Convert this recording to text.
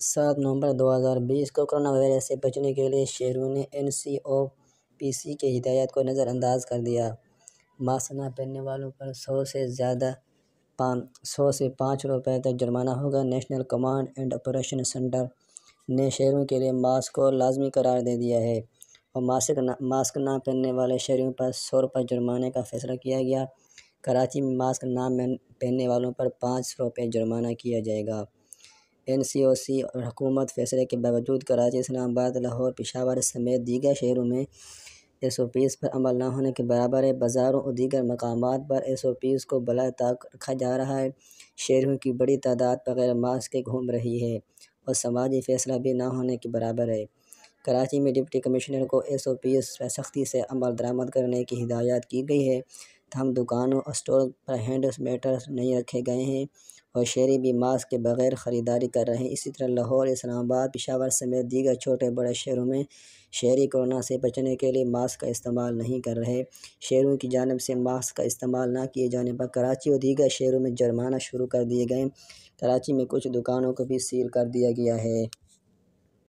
7 نومبر 2020 کو corona virus سے بچنے کے لیے شہریوں نے NCOPC کی ہدایات کو نظر انداز کر دیا۔ ماسک نہ پہننے والوں پر 100 سے 5 روپے تک جرمانہ ہوگا۔ National command and operation centre نے شہریوں کے لیے ماسک کو لازمی قرار دے دیا ہے اور ماسک نہ پہننے والے شہریوں پر 100 روپے جرمانے کا فیصلہ کیا گیا۔ کراچی میں ماسک نہ پہننے والوں پر 5 روپے جرمانہ کیا جائے گا۔ NCOC اور حکومت فیصلے کے باوجود کراچی، اسلام آباد، لاہور، پشاور سمیت دیگر شہروں میں SOPs پر عمل نہ ہونے کے برابر ہے۔ بازاروں اور دیگر مقامات پر SOPs کو بالائے طاق رکھا جا رہا ہے۔ شہریوں کی بڑی تعداد بغیر ماسک کے گھوم رہی ہے اور سماجی فیصلہ بھی نہ ہونے کے برابر ہے۔ کراچی میں ڈپٹی کمشنر کو SOPs پر سختی سے عمل درآمد کرنے کی ہدایت کی گئی ہے، تاہم دکانوں اور اسٹور پر ہینڈ میٹرز نہیں رکھے گئے ہیں اور شہری بھی ماسک کے بغیر خریداری کر رہے ہیں۔ اسی طرح لاہور، اسلام آباد، پشاور سمیت دیگر چھوٹے بڑے شہروں میں شہری کورونا سے بچنے کے لیے ماسک کا استعمال نہیں کر رہے۔ شہریوں کی جانب سے ماسک کا استعمال نہ کیے جانے پر کراچی اور دیگر شہروں میں جرمانہ شروع کر دیے گئے۔ کراچی میں کچھ دکانوں کو بھی سیل کر دیا گیا ہے۔